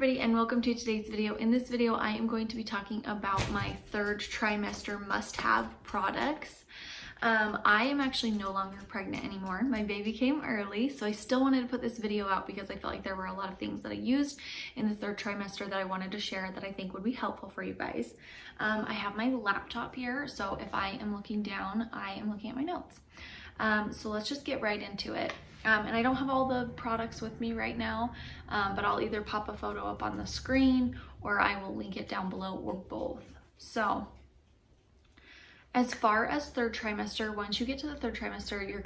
everybody, and welcome to today's video. In this video, I am going to be talking about my third trimester must-have products. I am actually no longer pregnant anymore. My baby came early, so I still wanted to put this video out because I felt like there were a lot of things that I used in the third trimester that I wanted to share that I think would be helpful for you guys. I have my laptop here, so if I am looking down, I am looking at my notes. So let's just get right into it. And I don't have all the products with me right now, but I'll either pop a photo up on the screen or I will link it down below, or both. So as far as third trimester, once you get to the third trimester, you're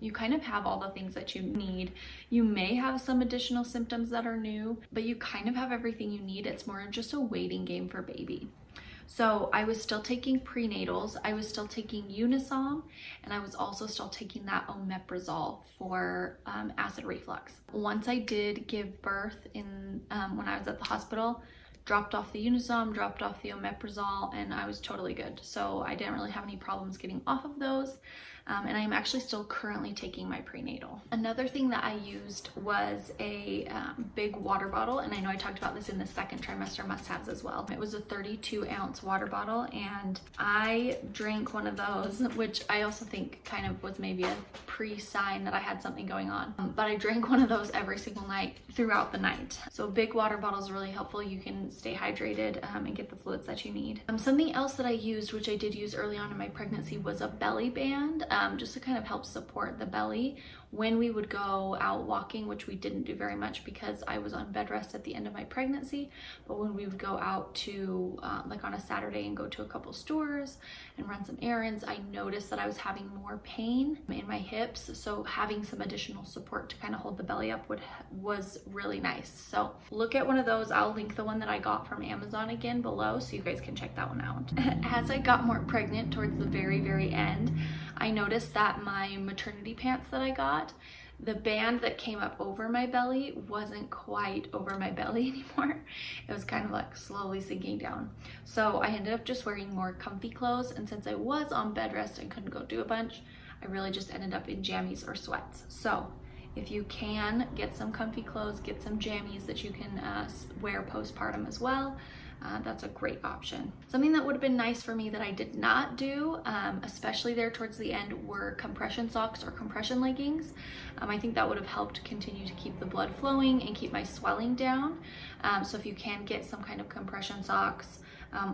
you kind of have all the things that you need. You may have some additional symptoms that are new, but you kind of have everything you need. It's more of just a waiting game for baby. So I was still taking prenatals, I was still taking Unisom, and I was also still taking that omeprazole for acid reflux. Once I did give birth when I was at the hospital, dropped off the Unisom, dropped off the omeprazole, and I was totally good. So I didn't really have any problems getting off of those. And I'm actually still currently taking my prenatal. Another thing that I used was a big water bottle, and I know I talked about this in the second trimester must-haves as well. It was a 32-ounce water bottle, and I drank one of those, which I also think kind of was maybe a pre-sign that I had something going on. But I drank one of those every single night throughout the night. So a big water bottle is really helpful. You can stay hydrated and get the fluids that you need. Something else that I used, which I did use early on in my pregnancy, was a belly band. Just to kind of help support the belly when we would go out walking, which we didn't do very much because I was on bed rest at the end of my pregnancy. But when we would go out to like on a Saturday and go to a couple stores and run some errands, I noticed that I was having more pain in my hips. So having some additional support to kind of hold the belly up was really nice. So look at one of those. I'll link the one that I got from Amazon again below so you guys can check that one out. As I got more pregnant towards the very end, I noticed that my maternity pants that I got, the band that came up over my belly wasn't quite over my belly anymore. It was kind of like slowly sinking down. So I ended up just wearing more comfy clothes, and since I was on bed rest and couldn't go do a bunch, I really just ended up in jammies or sweats. So if you can, get some comfy clothes, get some jammies that you can wear postpartum as well. That's a great option. Something that would have been nice for me that I did not do, especially there towards the end, were compression socks or compression leggings. I think that would have helped continue to keep the blood flowing and keep my swelling down. So if you can get some kind of compression socks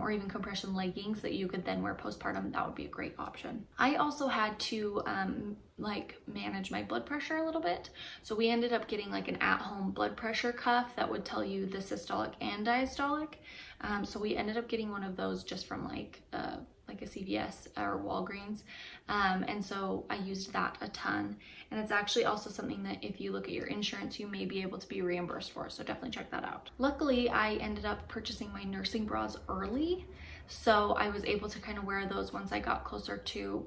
or even compression leggings that you could then wear postpartum, that would be a great option. I also had to manage my blood pressure a little bit. So we ended up getting like an at-home blood pressure cuff that would tell you the systolic and diastolic. So we ended up getting one of those just from like a CVS or Walgreens. And so I used that a ton. And it's actually also something that if you look at your insurance, you may be able to be reimbursed for. So definitely check that out. Luckily, I ended up purchasing my nursing bras early. So I was able to kind of wear those once I got closer to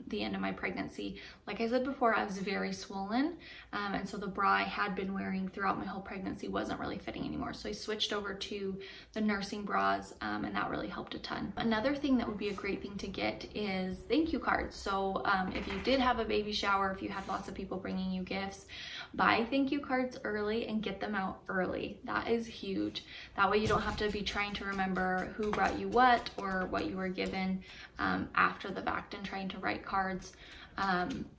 the end of my pregnancy. Like I said before, I was very swollen. And so the bra I had been wearing throughout my whole pregnancy wasn't really fitting anymore. So I switched over to the nursing bras and that really helped a ton. Another thing that would be a great thing to get is thank you cards. So if you did have a baby shower, if you had lots of people bringing you gifts, buy thank you cards early and get them out early. That is huge. That way you don't have to be trying to remember who brought you what or what you were given after the fact and trying to write cards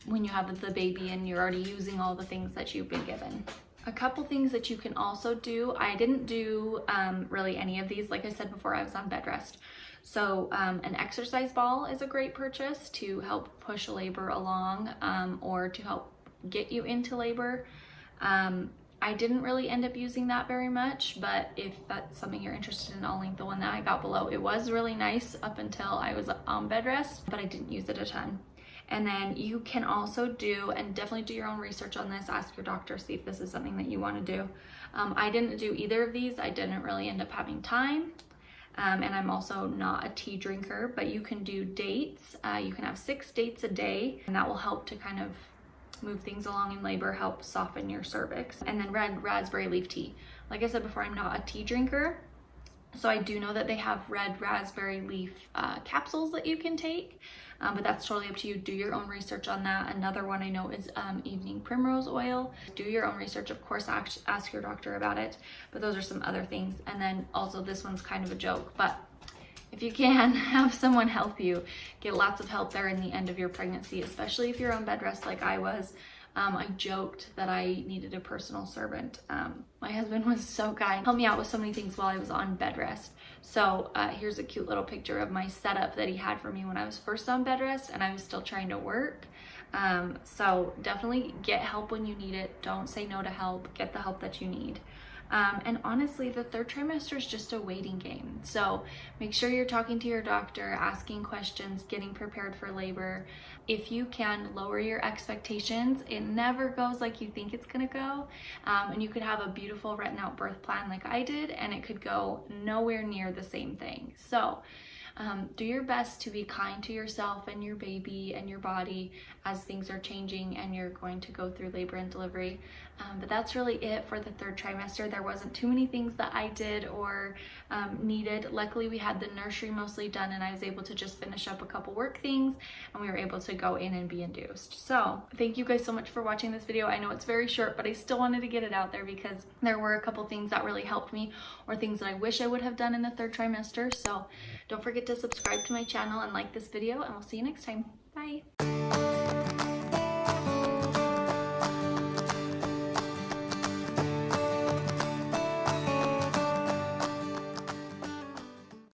when you have the baby and you're already using all the things that you've been given. A couple things that you can also do. I didn't do really any of these. Like I said before, I was on bed rest. So an exercise ball is a great purchase to help push labor along or to help get you into labor. I didn't really end up using that very much, but if that's something you're interested in, I'll link the one that I got below. It was really nice up until I was on bed rest, but I didn't use it a ton. And then you can also do, and definitely do your own research on this, ask your doctor, see if this is something that you want to do. I didn't do either of these. I didn't really end up having time. And I'm also not a tea drinker, but you can do dates. You can have 6 dates a day, and that will help to kind of move things along in labor, help soften your cervix. And then red raspberry leaf tea. Like I said before, I'm not a tea drinker, So I do know that they have red raspberry leaf capsules that you can take, but that's totally up to you. Do your own research on that. Another one I know is evening primrose oil. Do your own research, of course, ask your doctor about it, but those are some other things. And then also this one's kind of a joke, but if you can, have someone help you. Get lots of help there in the end of your pregnancy, especially if you're on bed rest like I was. I joked that I needed a personal servant. My husband was so kind, helped me out with so many things while I was on bed rest. So here's a cute little picture of my setup that he had for me when I was first on bed rest and I was still trying to work. So definitely get help when you need it. Don't say no to help. Get the help that you need. And honestly, the third trimester is just a waiting game. So make sure you're talking to your doctor, asking questions, getting prepared for labor. If you can lower your expectations, it never goes like you think it's gonna go. And you could have a beautiful written out birth plan like I did, and it could go nowhere near the same thing. So do your best to be kind to yourself and your baby and your body as things are changing and you're going to go through labor and delivery. But that's really it for the third trimester. There wasn't too many things that I did or needed. Luckily, we had the nursery mostly done and I was able to just finish up a couple work things and we were able to go in and be induced. So thank you guys so much for watching this video. I know it's very short, but I still wanted to get it out there because there were a couple things that really helped me or things that I wish I would have done in the third trimester. So don't forget to subscribe to my channel and like this video, and we'll see you next time. Bye.